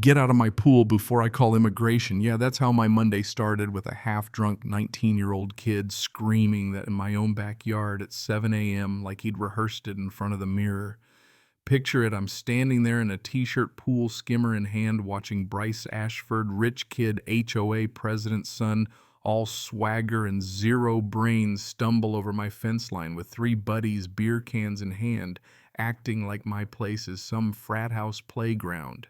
Get out of my pool before I call immigration. Yeah, that's how my Monday started, with a half-drunk 19-year-old kid screaming that in my own backyard at 7 a.m. like he'd rehearsed it in front of the mirror. Picture it, I'm standing there in a t-shirt, pool skimmer in hand, watching Bryce Ashford, rich kid, HOA president's son, all swagger and zero brains, stumble over my fence line with three buddies, beer cans in hand, acting like my place is some frat house playground.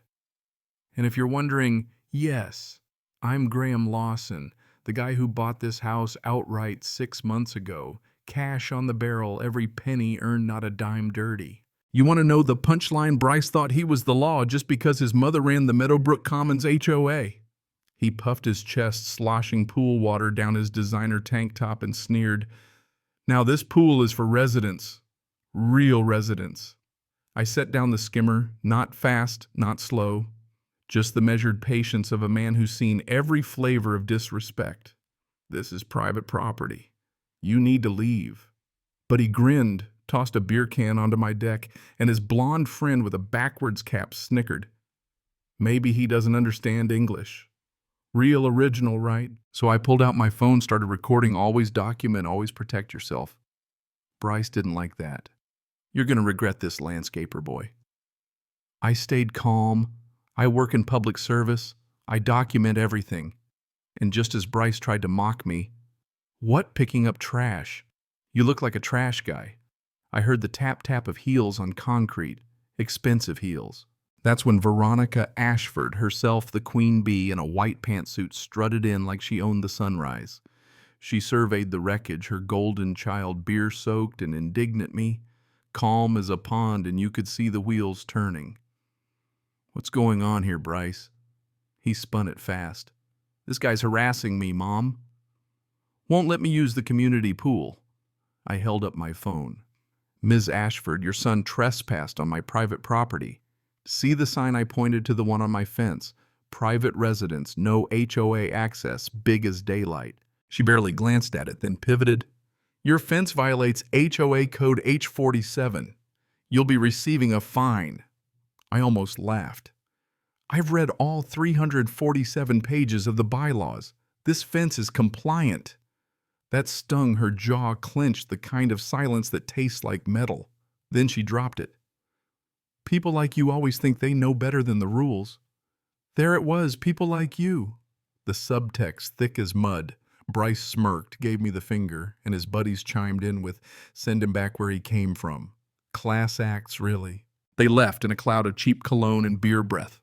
And if you're wondering, yes, I'm Graham Lawson, the guy who bought this house outright 6 months ago, cash on the barrel, every penny earned, not a dime dirty. You want to know the punchline? Bryce thought he was the law just because his mother ran the Meadowbrook Commons HOA. He puffed his chest, sloshing pool water down his designer tank top, and sneered, "Now this pool is for residents, real residents." I set down the skimmer, not fast, not slow, just the measured patience of a man who's seen every flavor of disrespect. This is private property. You need to leave. But he grinned, tossed a beer can onto my deck, and his blonde friend with a backwards cap snickered. Maybe he doesn't understand English. Real original, right? So I pulled out my phone, started recording. Always document, always protect yourself. Bryce didn't like that. You're going to regret this, landscaper boy. I stayed calm. I work in public service. I document everything. And just as Bryce tried to mock me, "What, picking up trash? You look like a trash guy." I heard the tap-tap of heels on concrete, expensive heels. That's when Veronica Ashford, herself the queen bee in a white pantsuit, strutted in like she owned the sunrise. She surveyed the wreckage, her golden child beer-soaked and indignant me, calm as a pond, and you could see the wheels turning. "What's going on here, Bryce?" He spun it fast. "This guy's harassing me, Mom. Won't let me use the community pool." I held up my phone. "Ms. Ashford, your son trespassed on my private property. See the sign I pointed to, the one on my fence? Private residence, no HOA access, big as daylight." She barely glanced at it, then pivoted. "Your fence violates HOA code H47. You'll be receiving a fine." I almost laughed. I've read all 347 pages of the bylaws. This fence is compliant. That stung. Her jaw clenched, the kind of silence that tastes like metal. Then she dropped it. "People like you always think they know better than the rules." There it was, people like you. The subtext thick as mud. Bryce smirked, gave me the finger, and his buddies chimed in with, "Send him back where he came from." Class acts, really. They left in a cloud of cheap cologne and beer breath.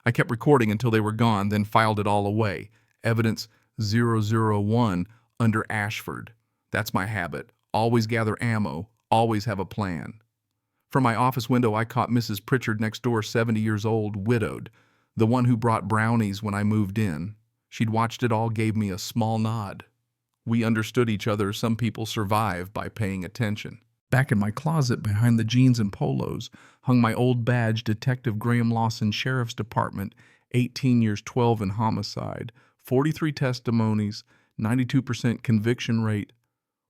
I kept recording until they were gone, then filed it all away. Evidence 001 under Ashford. That's my habit. Always gather ammo, always have a plan. From my office window, I caught Mrs. Pritchard next door, 70 years old, widowed, the one who brought brownies when I moved in. She'd watched it all, gave me a small nod. We understood each other. Some people survive by paying attention. Back in my closet, behind the jeans and polos, hung my old badge, Detective Graham Lawson, Sheriff's Department, 18 years, 12 in homicide, 43 testimonies, 92% conviction rate.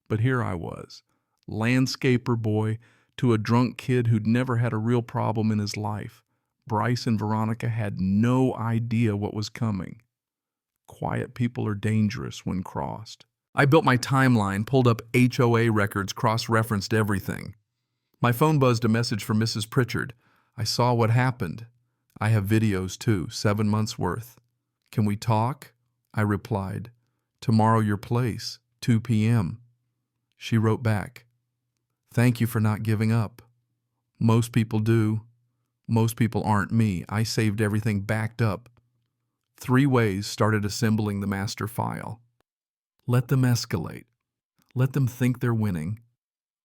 But here I was, landscaper boy, to a drunk kid who'd never had a real problem in his life. Bryce and Veronica had no idea what was coming. Quiet people are dangerous when crossed. I built my timeline, pulled up HOA records, cross-referenced everything. My phone buzzed a message from Mrs. Pritchard. I saw what happened. I have videos too, 7 months worth. "Can we talk?" I replied. "Tomorrow, your place, 2 p.m. She wrote back, "Thank you for not giving up. Most people do. Most people aren't me. I saved everything, backed up." 3 ways, started assembling the master file. Let them escalate. Let them think they're winning.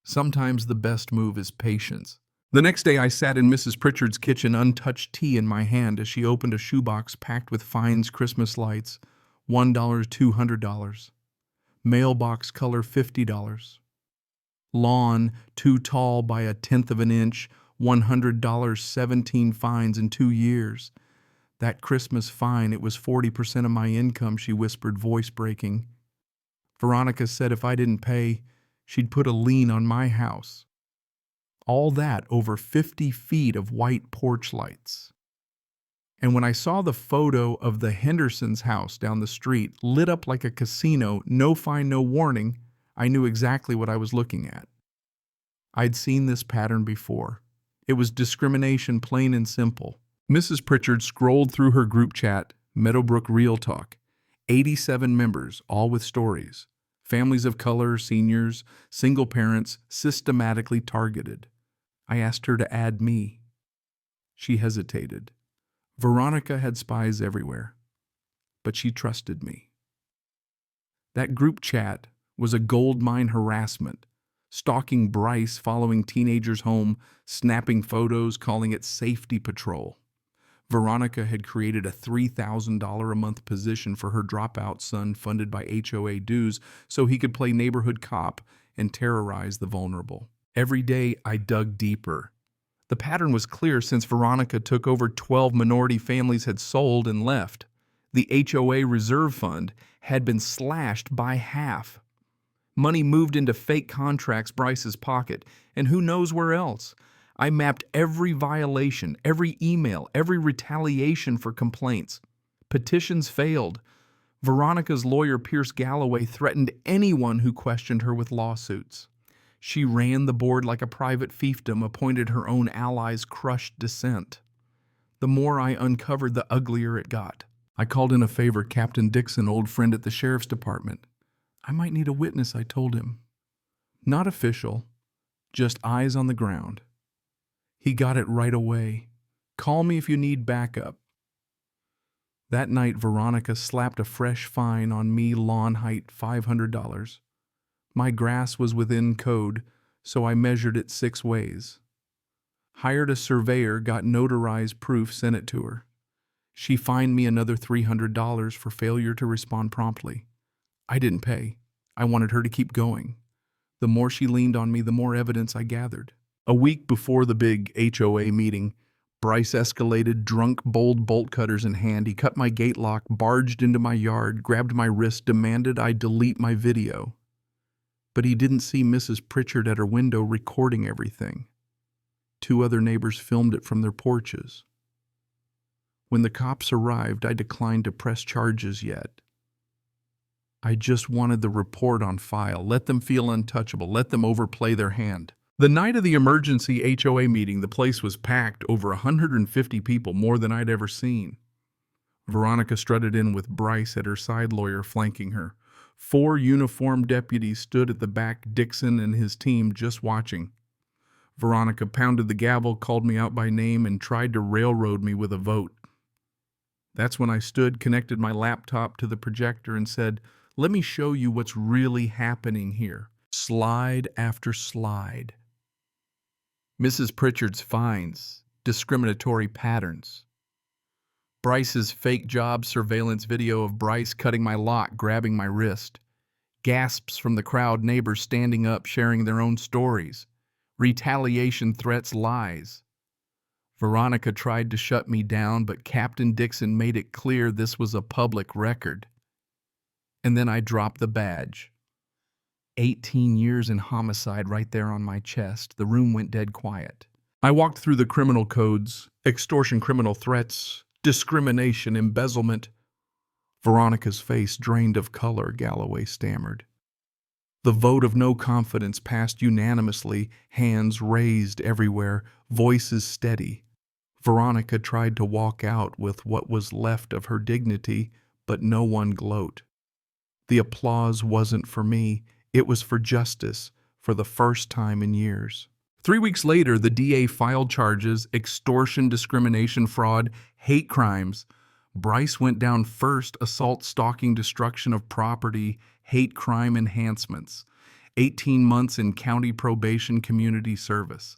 Sometimes the best move is patience. The next day I sat in Mrs. Pritchard's kitchen, untouched tea in my hand, as she opened a shoebox packed with fines, Christmas lights, $1, $200. Mailbox color, $50. Lawn, too tall by a tenth of an inch, $100, 17 fines in 2 years. That Christmas fine, it was 40% of my income, she whispered, voice breaking. Veronica said if I didn't pay, she'd put a lien on my house. All that over 50 feet of white porch lights. And when I saw the photo of the Henderson's house down the street, lit up like a casino, no fine, no warning, I knew exactly what I was looking at. I'd seen this pattern before. It was discrimination, plain and simple. Mrs. Pritchard scrolled through her group chat, Meadowbrook Real Talk. 87 members, all with stories. Families of color, seniors, single parents, systematically targeted. I asked her to add me. She hesitated. Veronica had spies everywhere, but she trusted me. That group chat was a goldmine harassment, stalking Bryce, following teenagers home, snapping photos, calling it safety patrol. Veronica had created a $3,000 a month position for her dropout son funded by HOA dues so he could play neighborhood cop and terrorize the vulnerable. Every day I dug deeper. The pattern was clear since Veronica took over 12 minority families had sold and left. The HOA reserve fund had been slashed by half. Money moved into fake contracts Bryce's pocket, and who knows where else. I mapped every violation, every email, every retaliation for complaints. Petitions failed. Veronica's lawyer, Pierce Galloway, threatened anyone who questioned her with lawsuits. She ran the board like a private fiefdom, appointed her own allies, crushed dissent. The more I uncovered, the uglier it got. I called in a favor, Captain Dixon, old friend at the sheriff's department. I might need a witness, I told him. Not official, just eyes on the ground. He got it right away. Call me if you need backup. That night, Veronica slapped a fresh fine on me, lawn height $500. My grass was within code, so I measured it 6 ways. Hired a surveyor, got notarized proof, sent it to her. She fined me another $300 for failure to respond promptly. I didn't pay. I wanted her to keep going. The more she leaned on me, the more evidence I gathered. A week before the big HOA meeting, Bryce escalated, drunk, bold bolt cutters in hand. He cut my gate lock, barged into my yard, grabbed my wrist, demanded I delete my video. But he didn't see Mrs. Pritchard at her window recording everything. 2 other neighbors filmed it from their porches. When the cops arrived, I declined to press charges yet. I just wanted the report on file. Let them feel untouchable. Let them overplay their hand. The night of the emergency HOA meeting, the place was packed, over 150 people, more than I'd ever seen. Veronica strutted in with Bryce at her side lawyer flanking her. 4 uniformed deputies stood at the back, Dixon and his team just watching. Veronica pounded the gavel, called me out by name, and tried to railroad me with a vote. That's when I stood, connected my laptop to the projector, and said, "Let me show you what's really happening here." Slide after slide. Mrs. Pritchard's fines, discriminatory patterns. Bryce's fake job surveillance video of Bryce cutting my lock, grabbing my wrist. Gasps from the crowd, neighbors standing up, sharing their own stories. Retaliation threats, lies. Veronica tried to shut me down, but Captain Dixon made it clear this was a public record. And then I dropped the badge. 18 years in homicide right there on my chest. The room went dead quiet. I walked through the criminal codes, extortion, criminal threats, discrimination, embezzlement. Veronica's face drained of color, Galloway stammered. The vote of no confidence passed unanimously, hands raised everywhere, voices steady. Veronica tried to walk out with what was left of her dignity, but no one gloat. The applause wasn't for me. It was for justice, for the first time in years. 3 weeks later, the DA filed charges: extortion, discrimination, fraud, hate crimes. Bryce went down first: assault, stalking, destruction of property, hate crime enhancements. 18 months in county probation community service.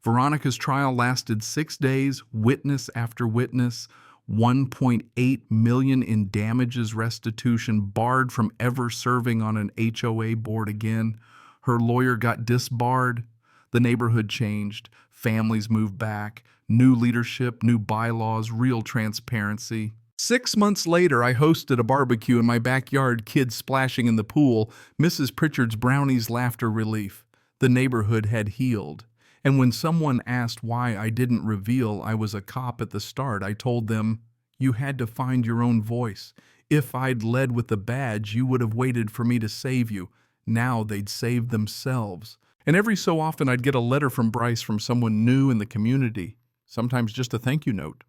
Veronica's trial lasted 6 days, witness after witness, $1.8 million in damages restitution, barred from ever serving on an HOA board again. Her lawyer got disbarred. The neighborhood changed. Families moved back. New leadership, new bylaws, real transparency. 6 months later, I hosted a barbecue in my backyard, kids splashing in the pool, Mrs. Pritchard's brownies, laughter, relief. The neighborhood had healed. And when someone asked why I didn't reveal I was a cop at the start, I told them, you had to find your own voice. If I'd led with the badge, you would have waited for me to save you. Now they'd save themselves. And every so often I'd get a letter from Bryce from someone new in the community, sometimes just a thank you note.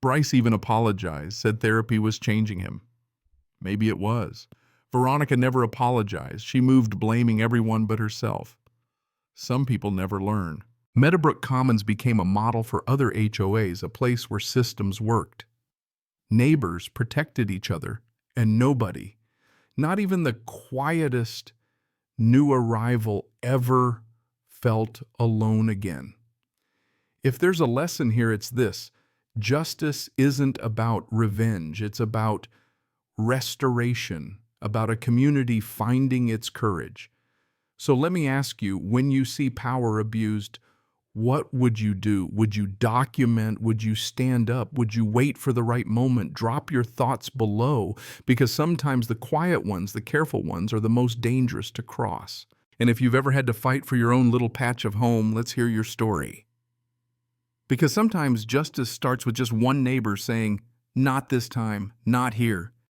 Bryce even apologized, said therapy was changing him. Maybe it was. Veronica never apologized. She moved blaming everyone but herself. Some people never learn. Meadowbrook Commons became a model for other HOAs, a place where systems worked. Neighbors protected each other, and nobody, not even the quietest new arrival, ever felt alone again. If there's a lesson here, it's this. Justice isn't about revenge. It's about restoration, about a community finding its courage. So let me ask you, when you see power abused, what would you do? Would you document? Would you stand up? Would you wait for the right moment? Drop your thoughts below, because sometimes the quiet ones, the careful ones, are the most dangerous to cross. And if you've ever had to fight for your own little patch of home, let's hear your story. Because sometimes justice starts with just one neighbor saying, not this time, not here.